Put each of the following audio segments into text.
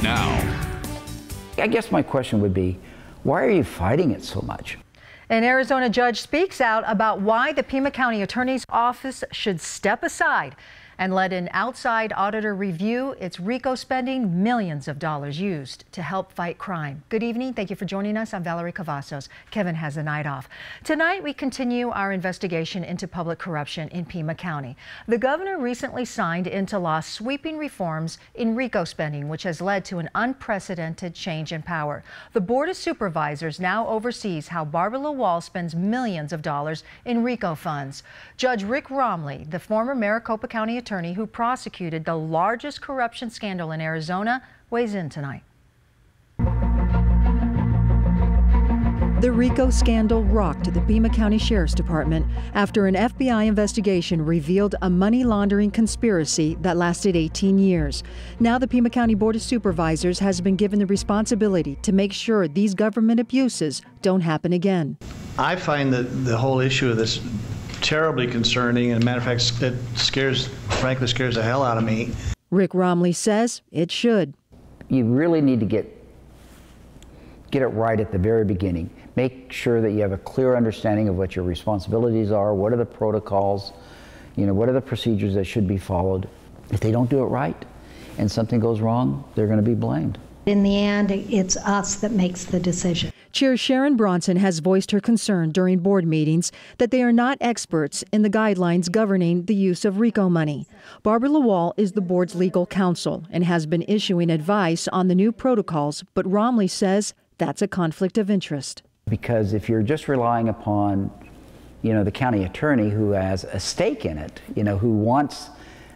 now. I guess my question would be, why are you fighting it so much? An Arizona judge speaks out about why the Pima County Attorney's Office should step aside and let an outside auditor review its RICO spending, millions of dollars used to help fight crime. Good evening. Thank you for joining us. I'm Valerie Cavazos. Kevin has the night off. Tonight, we continue our investigation into public corruption in Pima County. The governor recently signed into law sweeping reforms in RICO spending, which has led to an unprecedented change in power. The Board of Supervisors now oversees how Barbara LaWall spends millions of dollars in RICO funds. Judge Rick Romley, the former Maricopa County attorney who prosecuted the largest corruption scandal in Arizona, weighs in tonight. The RICO scandal rocked the Pima County Sheriff's Department after an FBI investigation revealed a money laundering conspiracy that lasted 18 years. Now the Pima County Board of Supervisors has been given the responsibility to make sure these government abuses don't happen again. I find that the whole issue of this terribly concerning, and matter of fact, it frankly scares the hell out of me. Rick Romley says it should. You really need to get it right at the very beginning. Make sure that you have a clear understanding of what your responsibilities are, what are the protocols, what are the procedures that should be followed. If they don't do it right and something goes wrong, they're going to be blamed. In the end, it's us that makes the decision. Chair Sharon Bronson has voiced her concern during board meetings that they are not experts in the guidelines governing the use of RICO money. Barbara LaWall is the board's legal counsel and has been issuing advice on the new protocols, but Romley says that's a conflict of interest. Because if you're just relying upon, the county attorney who has a stake in it, who wants,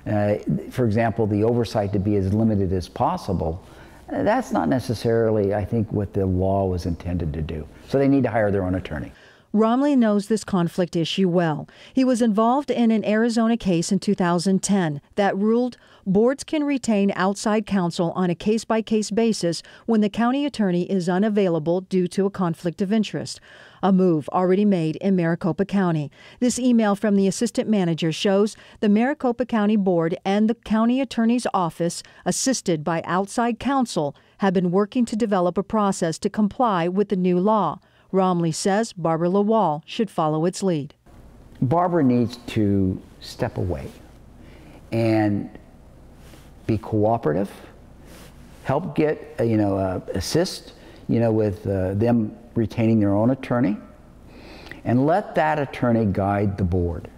for example, the oversight to be as limited as possible, that's not necessarily, I think, what the law was intended to do. So they need to hire their own attorney. Romley knows this conflict issue well. He was involved in an Arizona case in 2010 that ruled boards can retain outside counsel on a case-by-case basis when the county attorney is unavailable due to a conflict of interest, a move already made in Maricopa County. This email from the assistant manager shows the Maricopa County Board and the county attorney's office, assisted by outside counsel, have been working to develop a process to comply with the new law. Romley says Barbara LaWall should follow its lead. Barbara needs to step away and be cooperative, help get, assist, with them retaining their own attorney, and let that attorney guide the board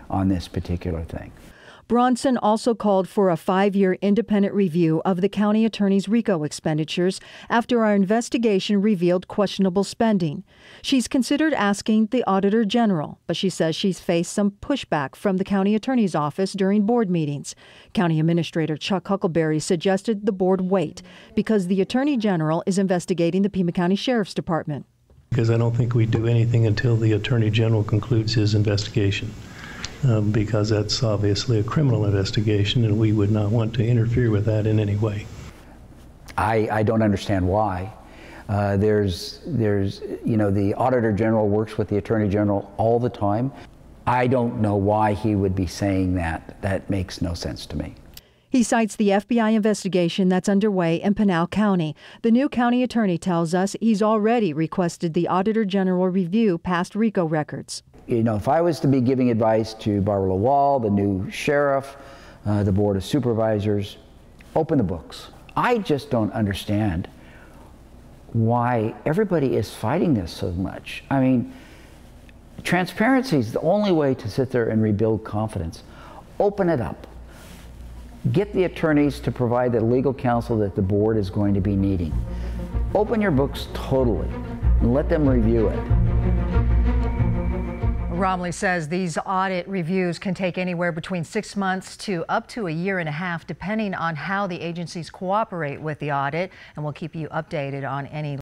on this particular thing. Bronson also called for a 5-year independent review of the county attorney's RICO expenditures after our investigation revealed questionable spending. She's considered asking the Auditor General, but she says she's faced some pushback from the county attorney's office during board meetings. County Administrator Chuck Huckleberry suggested the board wait because the Attorney General is investigating the Pima County Sheriff's Department. Because I don't think we do anything until the Attorney General concludes his investigation. Because that's obviously a criminal investigation, and we would not want to interfere with that in any way. I don't understand why. The Auditor General works with the Attorney General all the time. I don't know why he would be saying that. That makes no sense to me. He cites the FBI investigation that's underway in Pinal County. The new county attorney tells us he's already requested the Auditor General review past RICO records. If I was to be giving advice to Barbara LaWall, the new sheriff, the Board of Supervisors, open the books. I just don't understand why everybody is fighting this so much. I mean, transparency is the only way to sit there and rebuild confidence. Open it up. Get the attorneys to provide the legal counsel that the board is going to be needing. Open your books totally and let them review it. Romley says these audit reviews can take anywhere between 6 months to up to a year and a half, depending on how the agencies cooperate with the audit, and we'll keep you updated on any